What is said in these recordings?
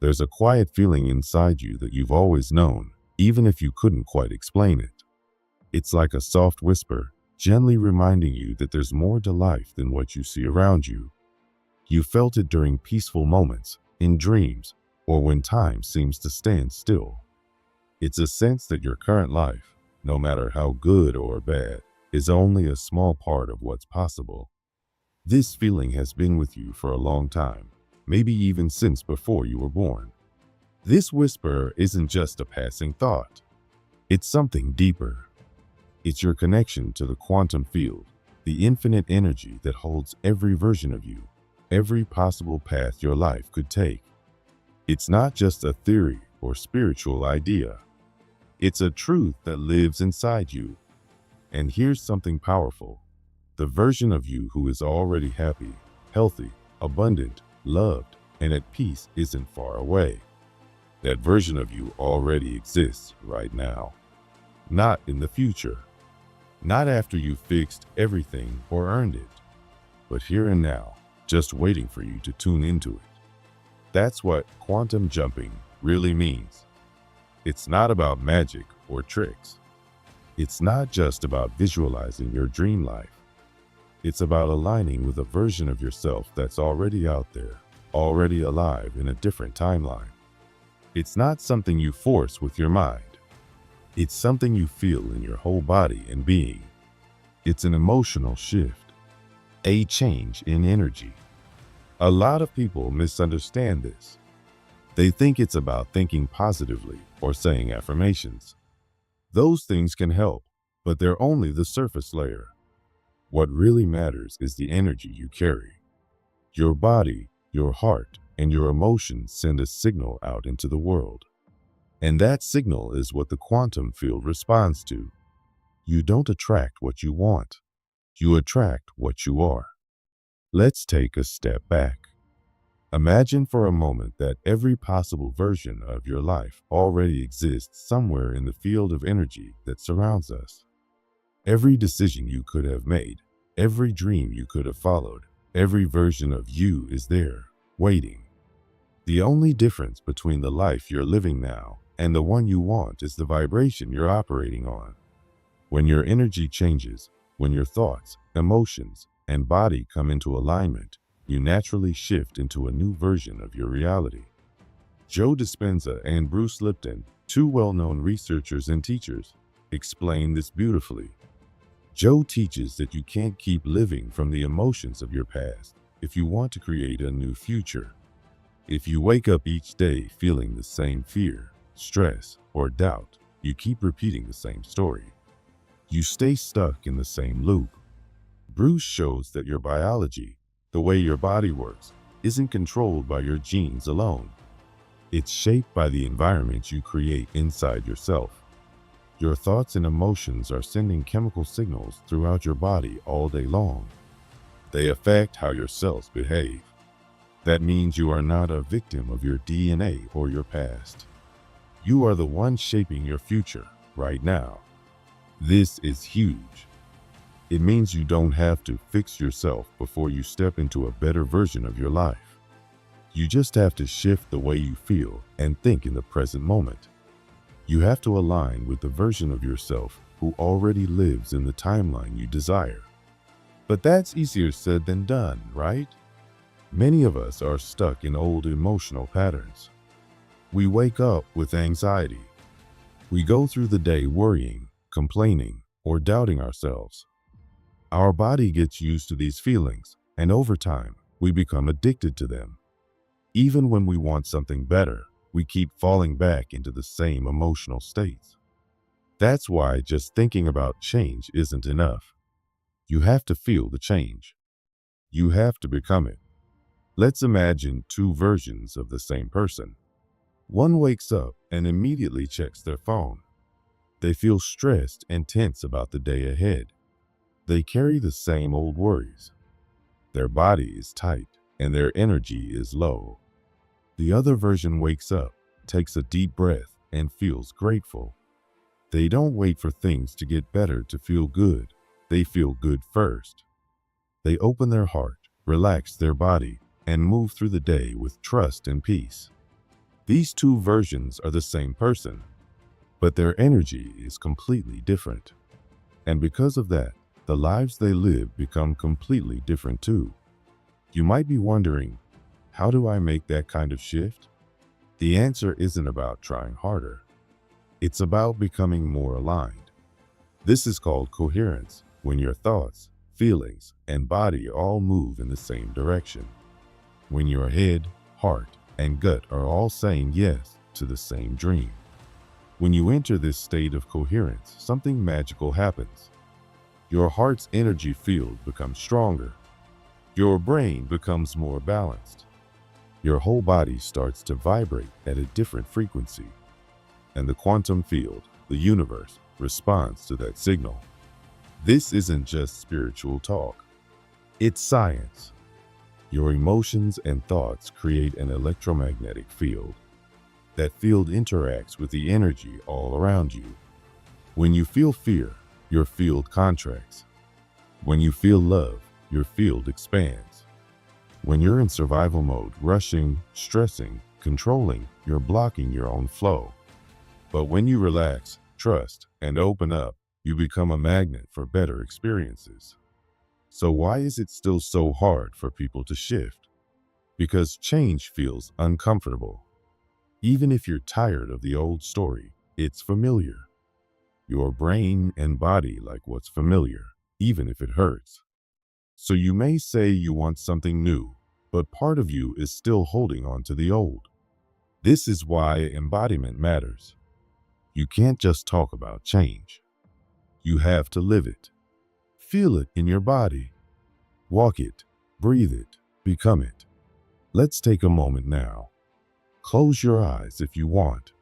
There's a quiet feeling inside you that you've always known, even if you couldn't quite explain it. It's like a soft whisper, gently reminding you that there's more to life than what you see around you. You felt it during peaceful moments, in dreams, or when time seems to stand still. It's a sense that your current life, no matter how good or bad, is only a small part of what's possible. This feeling has been with you for a long time, maybe even since before you were born. This whisper isn't just a passing thought. It's something deeper. It's your connection to the quantum field, the infinite energy that holds every version of you, every possible path your life could take. It's not just a theory or spiritual idea. It's a truth that lives inside you. And here's something powerful. The version of you who is already happy, healthy, abundant, loved, and at peace isn't far away. That version of you already exists right now. Not in the future. Not after you've fixed everything or earned it. But here and now, just waiting for you to tune into it. That's what quantum jumping really means. It's not about magic or tricks. It's not just about visualizing your dream life. It's about aligning with a version of yourself that's already out there, already alive in a different timeline. It's not something you force with your mind. It's something you feel in your whole body and being. It's an emotional shift, a change in energy. A lot of people misunderstand this. They think it's about thinking positively or saying affirmations. Those things can help, but they're only the surface layer. What really matters is the energy you carry. Your body, your heart, and your emotions send a signal out into the world. And that signal is what the quantum field responds to. You don't attract what you want. You attract what you are. Let's take a step back. Imagine for a moment that every possible version of your life already exists somewhere in the field of energy that surrounds us. Every decision you could have made, every dream you could have followed, every version of you is there, waiting. The only difference between the life you're living now and the one you want is the vibration you're operating on. When your energy changes, when your thoughts, emotions, and body come into alignment, you naturally shift into a new version of your reality. Joe Dispenza and Bruce Lipton, two well-known researchers and teachers, explain this beautifully. Joe teaches that you can't keep living from the emotions of your past if you want to create a new future. If you wake up each day feeling the same fear, stress, or doubt, you keep repeating the same story. You stay stuck in the same loop. Bruce shows that your biology, the way your body works, isn't controlled by your genes alone. It's shaped by the environment you create inside yourself. Your thoughts and emotions are sending chemical signals throughout your body all day long. They affect how your cells behave. That means you are not a victim of your DNA or your past. You are the one shaping your future right now. This is huge. It means you don't have to fix yourself before you step into a better version of your life. You just have to shift the way you feel and think in the present moment. You have to align with the version of yourself who already lives in the timeline you desire. But that's easier said than done, right? Many of us are stuck in old emotional patterns. We wake up with anxiety. We go through the day worrying, complaining, or doubting ourselves. Our body gets used to these feelings, and over time, we become addicted to them. Even when we want something better, we keep falling back into the same emotional states. That's why just thinking about change isn't enough. You have to feel the change. You have to become it. Let's imagine two versions of the same person. One wakes up and immediately checks their phone. They feel stressed and tense about the day ahead. They carry the same old worries. Their body is tight and their energy is low. The other version wakes up, takes a deep breath, and feels grateful. They don't wait for things to get better to feel good. They feel good first. They open their heart, relax their body, and move through the day with trust and peace. These two versions are the same person, but their energy is completely different. And because of that, the lives they live become completely different too. You might be wondering, how do I make that kind of shift? The answer isn't about trying harder. It's about becoming more aligned. This is called coherence, when your thoughts, feelings, and body all move in the same direction. When your head, heart, and gut are all saying yes to the same dream. When you enter this state of coherence, something magical happens. Your heart's energy field becomes stronger. Your brain becomes more balanced. Your whole body starts to vibrate at a different frequency. And the quantum field, the universe, responds to that signal. This isn't just spiritual talk. It's science. Your emotions and thoughts create an electromagnetic field. That field interacts with the energy all around you. When you feel fear, your field contracts. When you feel love, your field expands. When you're in survival mode, rushing, stressing, controlling, you're blocking your own flow. But when you relax, trust, and open up, you become a magnet for better experiences. So why is it still so hard for people to shift? Because change feels uncomfortable. Even if you're tired of the old story, it's familiar. Your brain and body like what's familiar, even if it hurts. So you may say you want something new, but part of you is still holding on to the old. This is why embodiment matters. You can't just talk about change. You have to live it. Feel it in your body. Walk it, breathe it, become it. Let's take a moment now. Close your eyes if you want.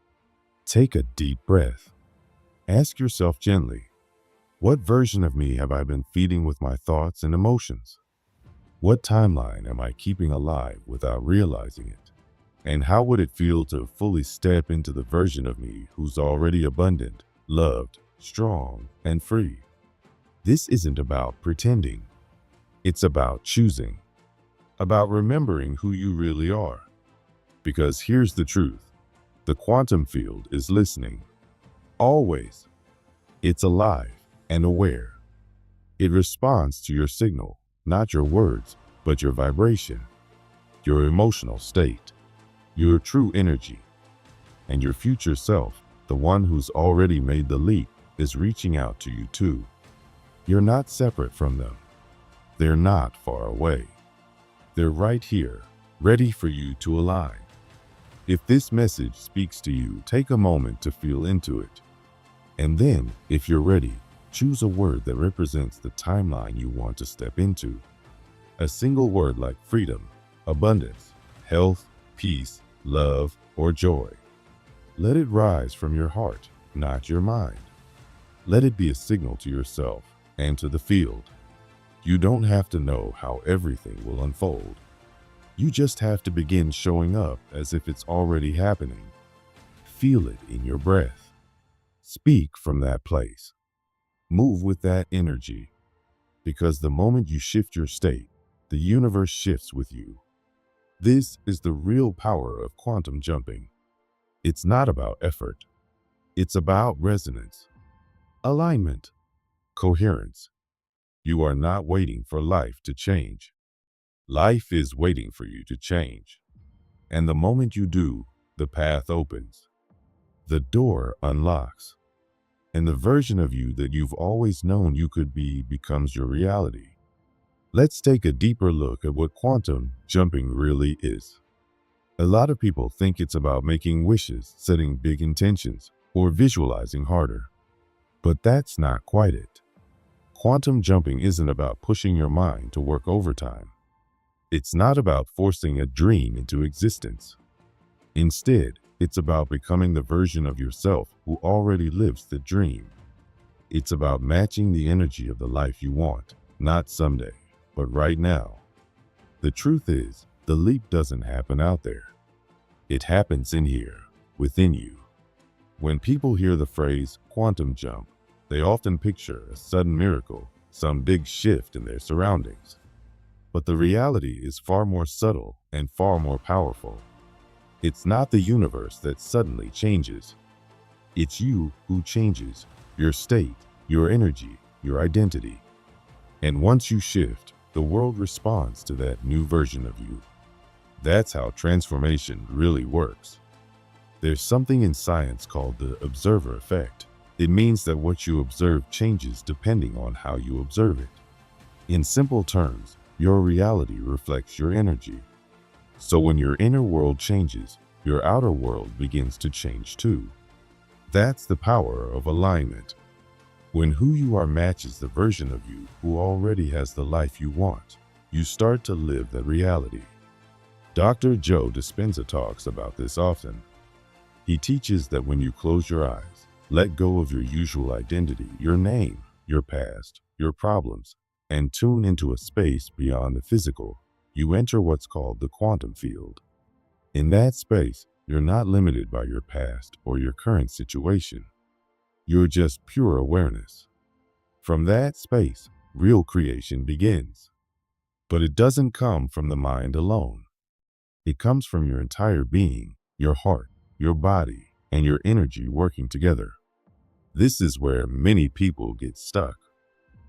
Take a deep breath. Ask yourself gently, what version of me have I been feeding with my thoughts and emotions? What timeline am I keeping alive without realizing it? And how would it feel to fully step into the version of me who's already abundant, loved, strong, and free? This isn't about pretending. It's about choosing, about remembering who you really are. Because here's the truth, the quantum field is listening. Always. It's alive and aware. It responds to your signal, not your words, but your vibration, your emotional state, your true energy. And your future self, the one who's already made the leap, is reaching out to you too. You're not separate from them. They're not far away. They're right here, ready for you to align. If this message speaks to you, take a moment to feel into it. And then, if you're ready, choose a word that represents the timeline you want to step into. A single word like freedom, abundance, health, peace, love, or joy. Let it rise from your heart, not your mind. Let it be a signal to yourself and to the field. You don't have to know how everything will unfold. You just have to begin showing up as if it's already happening. Feel it in your breath. Speak from that place. Move with that energy. Because the moment you shift your state, the universe shifts with you. This is the real power of quantum jumping. It's not about effort. It's about resonance, alignment, coherence. You are not waiting for life to change. Life is waiting for you to change. And the moment you do, the path opens. The door unlocks. And the version of you that you've always known you could be becomes your reality. Let's take a deeper look at what quantum jumping really is. A lot of people think it's about making wishes, setting big intentions, or visualizing harder. But that's not quite it. Quantum jumping isn't about pushing your mind to work overtime. It's not about forcing a dream into existence. Instead, it's about becoming the version of yourself who already lives the dream. It's about matching the energy of the life you want, not someday, but right now. The truth is, the leap doesn't happen out there. It happens in here, within you. When people hear the phrase quantum jump, they often picture a sudden miracle, some big shift in their surroundings. But the reality is far more subtle and far more powerful. It's not the universe that suddenly changes. It's you who changes, your state, your energy, your identity. And once you shift, the world responds to that new version of you. That's how transformation really works. There's something in science called the observer effect. It means that what you observe changes depending on how you observe it. In simple terms, your reality reflects your energy. So when your inner world changes, your outer world begins to change too. That's the power of alignment. When who you are matches the version of you who already has the life you want, you start to live that reality. Dr. Joe Dispenza talks about this often. He teaches that when you close your eyes, let go of your usual identity, your name, your past, your problems, and tune into a space beyond the physical, you enter what's called the quantum field. In that space, you're not limited by your past or your current situation. You're just pure awareness. From that space, real creation begins. But it doesn't come from the mind alone. It comes from your entire being, your heart, your body, and your energy working together. This is where many people get stuck.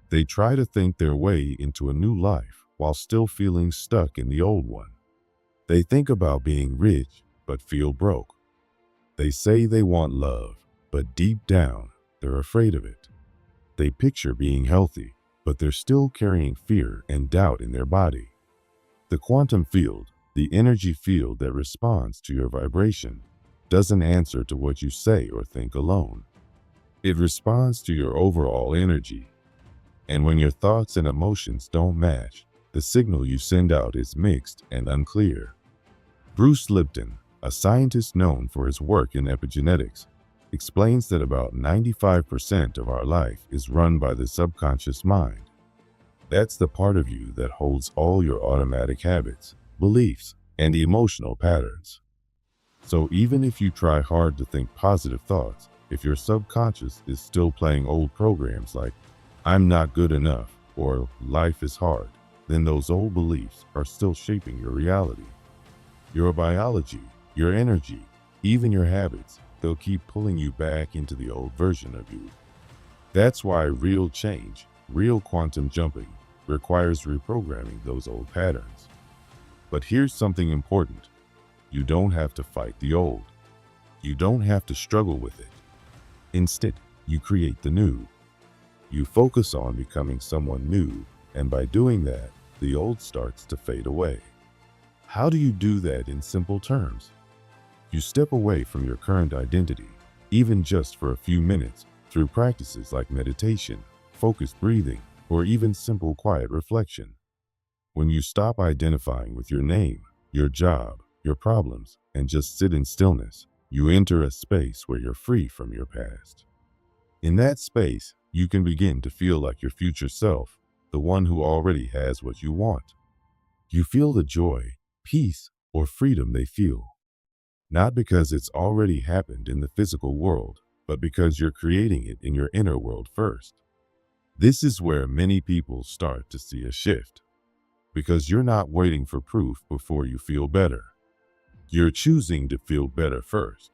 They try to think their way into a new life while still feeling stuck in the old one. They think about being rich, but feel broke. They say they want love, but deep down, they're afraid of it. They picture being healthy, but they're still carrying fear and doubt in their body. The quantum field, the energy field that responds to your vibration, doesn't answer to what you say or think alone. It responds to your overall energy. And when your thoughts and emotions don't match, the signal you send out is mixed and unclear. Bruce Lipton, a scientist known for his work in epigenetics, explains that about 95% of our life is run by the subconscious mind. That's the part of you that holds all your automatic habits, beliefs, and emotional patterns. So even if you try hard to think positive thoughts, if your subconscious is still playing old programs like, "I'm not good enough," or "life is hard," then those old beliefs are still shaping your reality. Your biology, your energy, even your habits, they'll keep pulling you back into the old version of you. That's why real change, real quantum jumping, requires reprogramming those old patterns. But here's something important. You don't have to fight the old. You don't have to struggle with it. Instead, you create the new. You focus on becoming someone new, and by doing that, the old starts to fade away. How do you do that in simple terms? You step away from your current identity, even just for a few minutes, through practices like meditation, focused breathing, or even simple quiet reflection. When you stop identifying with your name, your job, your problems, and just sit in stillness, you enter a space where you're free from your past. In that space, you can begin to feel like your future self, the one who already has what you want. You feel the joy, peace, or freedom they feel. Not because it's already happened in the physical world, but because you're creating it in your inner world first. This is where many people start to see a shift. Because you're not waiting for proof before you feel better. You're choosing to feel better first.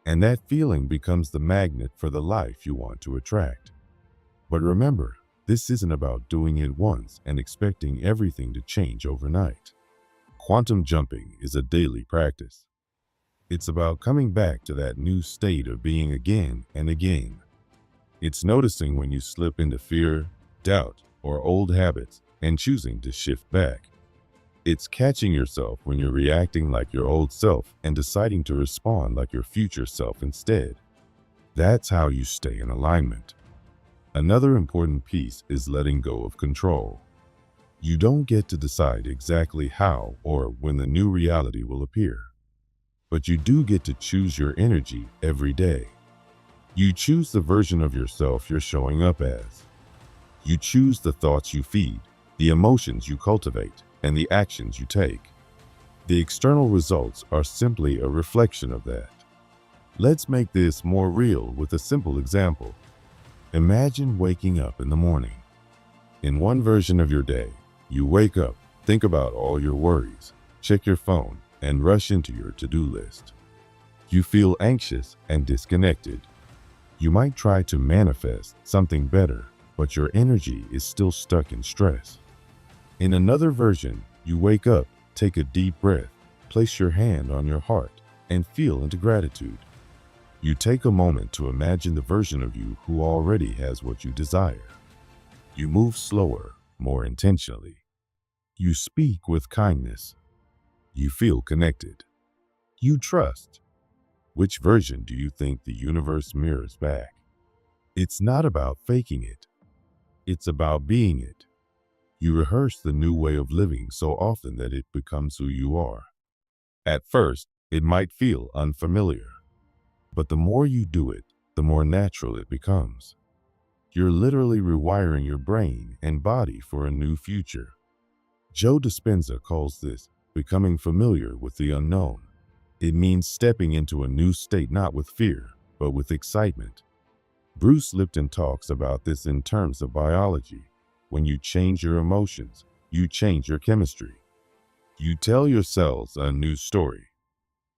And that feeling becomes the magnet for the life you want to attract. But remember, this isn't about doing it once and expecting everything to change overnight. Quantum jumping is a daily practice. It's about coming back to that new state of being again and again. It's noticing when you slip into fear, doubt, or old habits and choosing to shift back. It's catching yourself when you're reacting like your old self and deciding to respond like your future self instead. That's how you stay in alignment. Another important piece is letting go of control. You don't get to decide exactly how or when the new reality will appear. But you do get to choose your energy every day. You choose the version of yourself you're showing up as. You choose the thoughts you feed, the emotions you cultivate, and the actions you take. The external results are simply a reflection of that. Let's make this more real with a simple example. Imagine waking up in the morning. In one version of your day, you wake up, think about all your worries, check your phone, and rush into your to-do list. You feel anxious and disconnected. You might try to manifest something better, but your energy is still stuck in stress. In another version, you wake up, take a deep breath, place your hand on your heart, and feel into gratitude. You take a moment to imagine the version of you who already has what you desire. You move slower, more intentionally. You speak with kindness. You feel connected. You trust. Which version do you think the universe mirrors back? It's not about faking it. It's about being it. You rehearse the new way of living so often that it becomes who you are. At first, it might feel unfamiliar, but the more you do it, the more natural it becomes. You're literally rewiring your brain and body for a new future. Joe Dispenza calls this becoming familiar with the unknown. It means stepping into a new state not with fear, but with excitement. Bruce Lipton talks about this in terms of biology. When you change your emotions, you change your chemistry. You tell your cells a new story.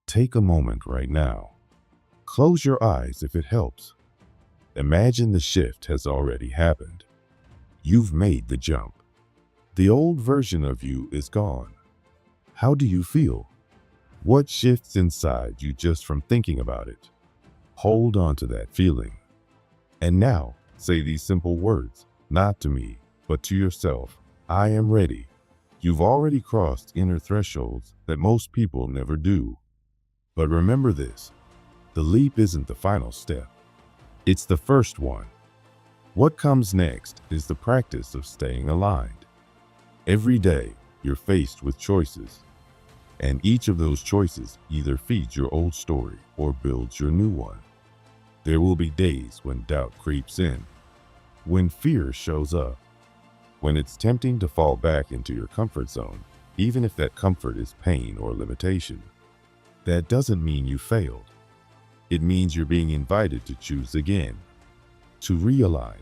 Take a moment right now. Close your eyes if it helps. Imagine the shift has already happened. You've made the jump. The old version of you is gone. How do you feel? What shifts inside you just from thinking about it? Hold on to that feeling. And now, say these simple words, not to me, but to yourself. I am ready. You've already crossed inner thresholds that most people never do. But remember this, the leap isn't the final step. It's the first one. What comes next is the practice of staying aligned. Every day, you're faced with choices. And each of those choices either feeds your old story or builds your new one. There will be days when doubt creeps in, when fear shows up, when it's tempting to fall back into your comfort zone, even if that comfort is pain or limitation. That doesn't mean you failed. It means you're being invited to choose again, to realign,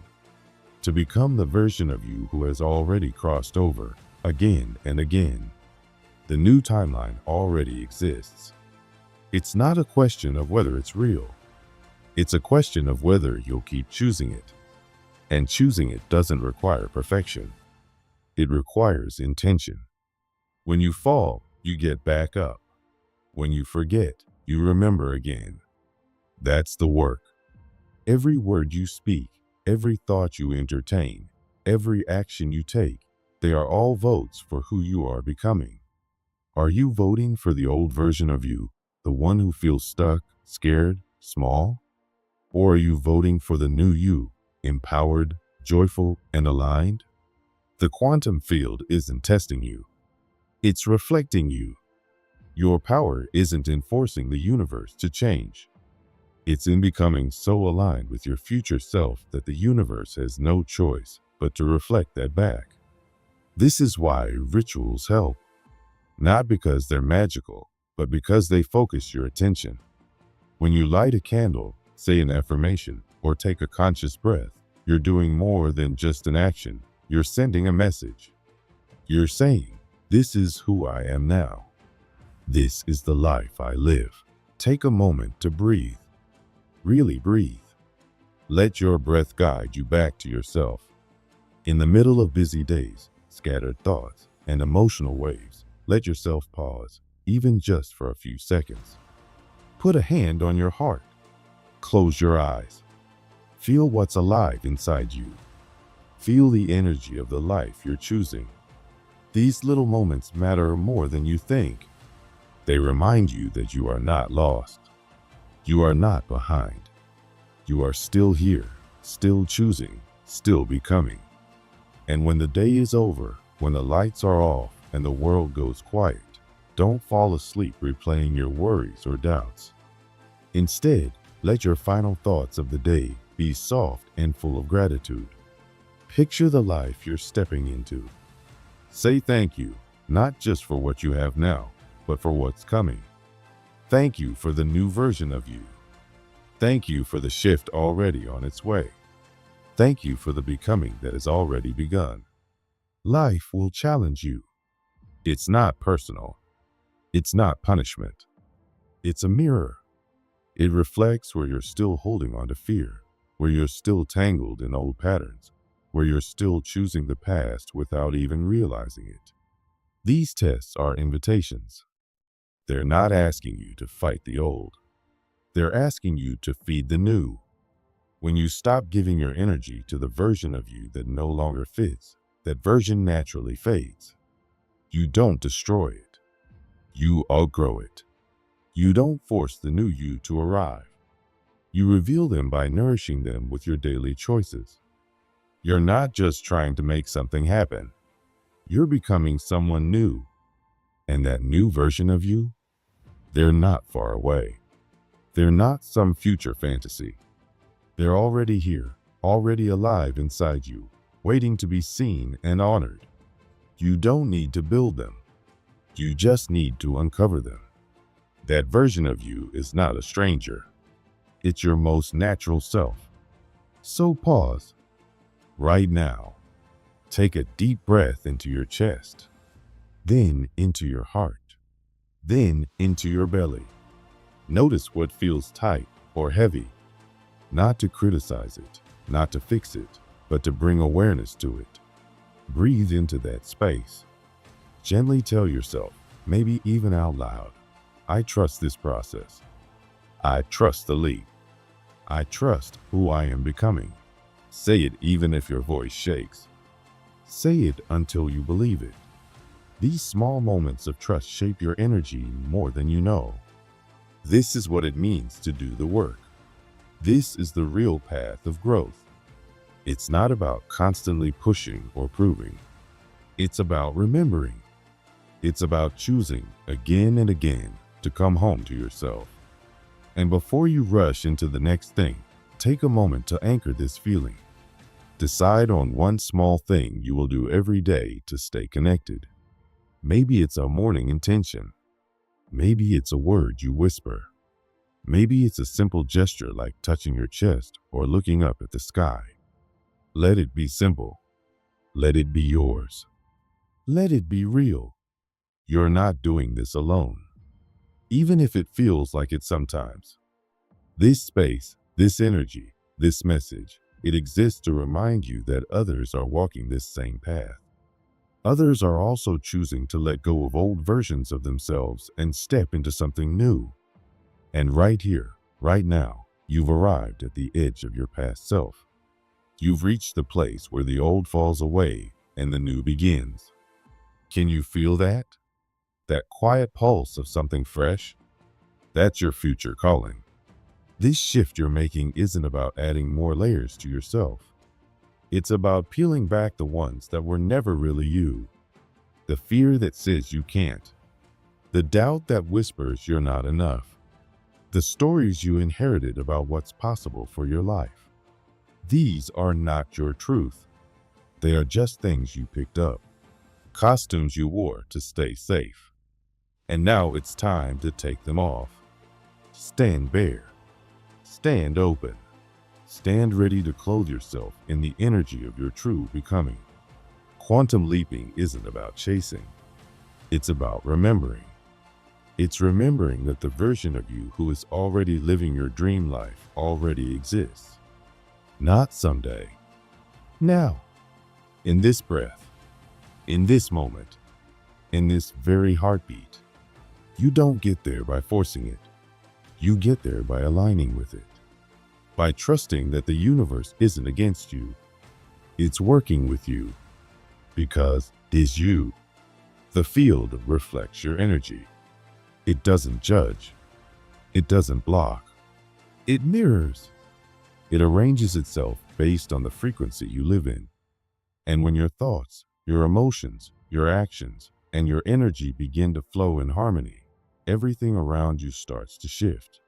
to become the version of you who has already crossed over again and again. The new timeline already exists. It's not a question of whether it's real. It's a question of whether you'll keep choosing it. And choosing it doesn't require perfection. It requires intention. When you fall, you get back up. When you forget, you remember again. That's the work. Every word you speak, every thought you entertain, every action you take, they are all votes for who you are becoming. Are you voting for the old version of you, the one who feels stuck, scared, small? Or are you voting for the new you, empowered, joyful, and aligned? The quantum field isn't testing you. It's reflecting you. Your power isn't in forcing the universe to change. It's in becoming so aligned with your future self that the universe has no choice but to reflect that back. This is why rituals help. Not because they're magical, but because they focus your attention. When you light a candle, say an affirmation, or take a conscious breath, you're doing more than just an action. You're sending a message. You're saying, this is who I am now. This is the life I live. Take a moment to breathe. Really breathe. Let your breath guide you back to yourself. In the middle of busy days, scattered thoughts, and emotional waves, let yourself pause, even just for a few seconds. Put a hand on your heart. Close your eyes. Feel what's alive inside you. Feel the energy of the life you're choosing. These little moments matter more than you think. They remind you that you are not lost. You are not behind. You are still here, still choosing, still becoming. And when the day is over, when the lights are off and the world goes quiet, don't fall asleep replaying your worries or doubts. Instead, let your final thoughts of the day be soft and full of gratitude. Picture the life you're stepping into. Say thank you, not just for what you have now, but for what's coming. Thank you for the new version of you. Thank you for the shift already on its way. Thank you for the becoming that has already begun. Life will challenge you. It's not personal. It's not punishment. It's a mirror. It reflects where you're still holding on to fear, where you're still tangled in old patterns, where you're still choosing the past without even realizing it. These tests are invitations. They're not asking you to fight the old. They're asking you to feed the new. When you stop giving your energy to the version of you that no longer fits, that version naturally fades. You don't destroy it. You outgrow it. You don't force the new you to arrive. You reveal them by nourishing them with your daily choices. You're not just trying to make something happen. You're becoming someone new. And that new version of you, they're not far away. They're not some future fantasy. They're already here, already alive inside you, waiting to be seen and honored. You don't need to build them. You just need to uncover them. That version of you is not a stranger. It's your most natural self. So pause. Right now. Take a deep breath into your chest, then into your heart, then into your belly. Notice what feels tight or heavy. Not to criticize it, not to fix it, but to bring awareness to it. Breathe into that space. Gently tell yourself, maybe even out loud, I trust this process. I trust the leap. I trust who I am becoming. Say it even if your voice shakes. Say it until you believe it. These small moments of trust shape your energy more than you know. This is what it means to do the work. This is the real path of growth. It's not about constantly pushing or proving. It's about remembering. It's about choosing again and again to come home to yourself. And before you rush into the next thing, take a moment to anchor this feeling. Decide on one small thing you will do every day to stay connected. Maybe it's a morning intention. Maybe it's a word you whisper. Maybe it's a simple gesture like touching your chest or looking up at the sky. Let it be simple. Let it be yours. Let it be real. You're not doing this alone, even if it feels like it sometimes. This space, this energy, this message, it exists to remind you that others are walking this same path. Others are also choosing to let go of old versions of themselves and step into something new. And right here, right now, you've arrived at the edge of your past self. You've reached the place where the old falls away and the new begins. Can you feel that? That quiet pulse of something fresh? That's your future calling. This shift you're making isn't about adding more layers to yourself. It's about peeling back the ones that were never really you. The fear that says you can't. The doubt that whispers you're not enough. The stories you inherited about what's possible for your life. These are not your truth. They are just things you picked up. Costumes you wore to stay safe. And now it's time to take them off. Stand bare. Stand open. Stand ready to clothe yourself in the energy of your true becoming. Quantum leaping isn't about chasing. It's about remembering. It's remembering that the version of you who is already living your dream life already exists. Not someday. Now. In this breath. In this moment. In this very heartbeat. You don't get there by forcing it. You get there by aligning with it. By trusting that the universe isn't against you. It's working with you. Because it is you. The field reflects your energy. It doesn't judge. It doesn't block. It mirrors. It arranges itself based on the frequency you live in. And when your thoughts, your emotions, your actions, and your energy begin to flow in harmony, everything around you starts to shift.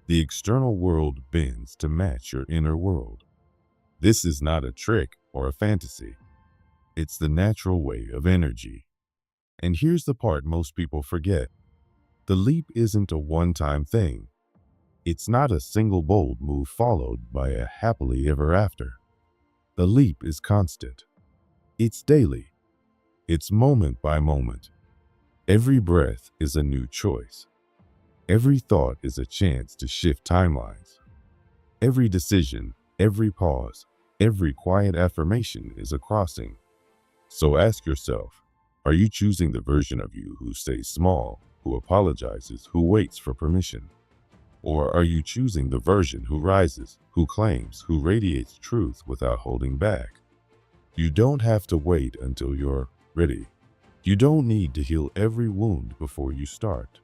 The external world bends to match your inner world. This is not a trick or a fantasy. It's the natural way of energy. And here's the part most people forget. The leap isn't a one-time thing. It's not a single bold move followed by a happily ever after. The leap is constant. It's daily. It's moment by moment. Every breath is a new choice. Every thought is a chance to shift timelines. Every decision, every pause, every quiet affirmation is a crossing. So ask yourself, are you choosing the version of you who stays small, who apologizes, who waits for permission? Or are you choosing the version who rises, who claims, who radiates truth without holding back? You don't have to wait until you're ready. You don't need to heal every wound before you start.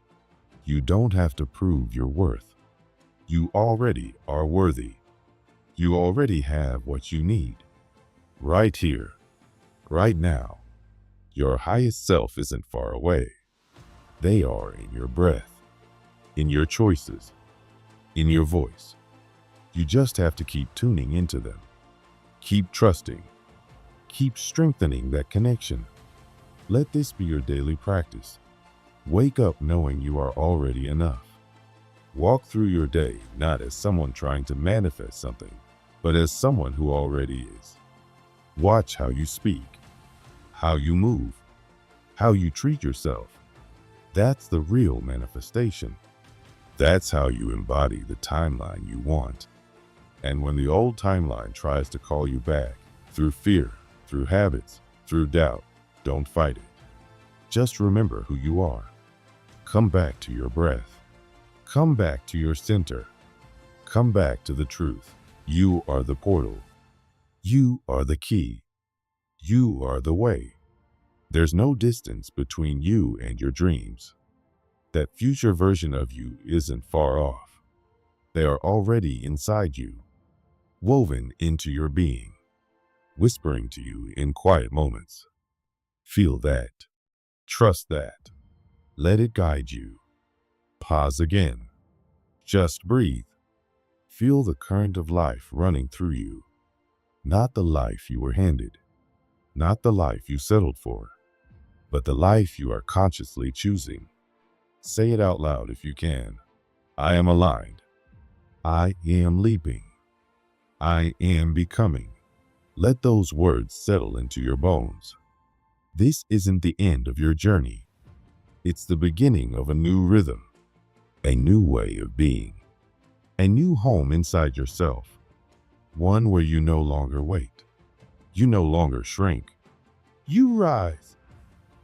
You don't have to prove your worth. You already are worthy. You already have what you need. Right here, right now. Your highest self isn't far away. They are in your breath, in your choices, in your voice. You just have to keep tuning into them. Keep trusting. Keep strengthening that connection. Let this be your daily practice. Wake up knowing you are already enough. Walk through your day not as someone trying to manifest something, but as someone who already is. Watch how you speak, how you move, how you treat yourself. That's the real manifestation. That's how you embody the timeline you want. And when the old timeline tries to call you back, through fear, through habits, through doubt, don't fight it. Just remember who you are. Come back to your breath. Come back to your center. Come back to the truth. You are the portal. You are the key. You are the way. There's no distance between you and your dreams. That future version of you isn't far off. They are already inside you, woven into your being, whispering to you in quiet moments. Feel that. Trust that. Let it guide you. Pause again. Just breathe. Feel the current of life running through you. Not the life you were handed. Not the life you settled for, but the life you are consciously choosing. Say it out loud if you can. I am aligned. I am leaping. I am becoming. Let those words settle into your bones. This isn't the end of your journey. It's the beginning of a new rhythm, a new way of being, a new home inside yourself, one where you no longer wait. You no longer shrink. You rise.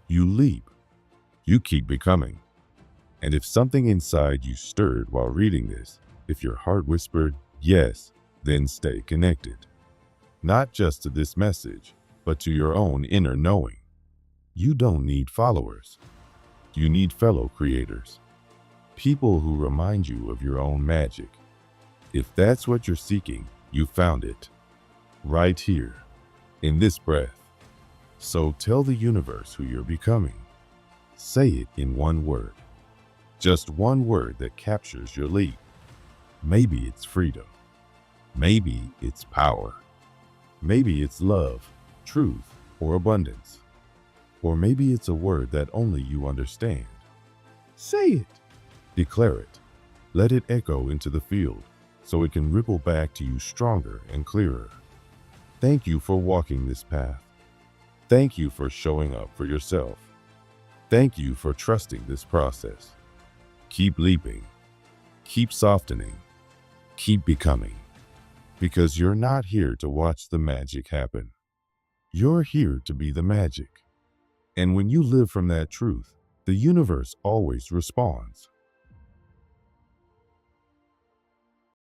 You leap. You keep becoming. And if something inside you stirred while reading this, if your heart whispered, yes, then stay connected. Not just to this message, but to your own inner knowing. You don't need followers. You need fellow creators. People who remind you of your own magic. If that's what you're seeking, you found it. Right here, in this breath. So tell the universe who you're becoming. Say it in one word. Just one word that captures your leap. Maybe it's freedom. Maybe it's power. Maybe it's love, truth, or abundance. Or maybe it's a word that only you understand. Say it. Declare it. Let it echo into the field so it can ripple back to you stronger and clearer. Thank you for walking this path. Thank you for showing up for yourself. Thank you for trusting this process. Keep leaping. Keep softening. Keep becoming. Because you're not here to watch the magic happen. You're here to be the magic. And when you live from that truth, the universe always responds.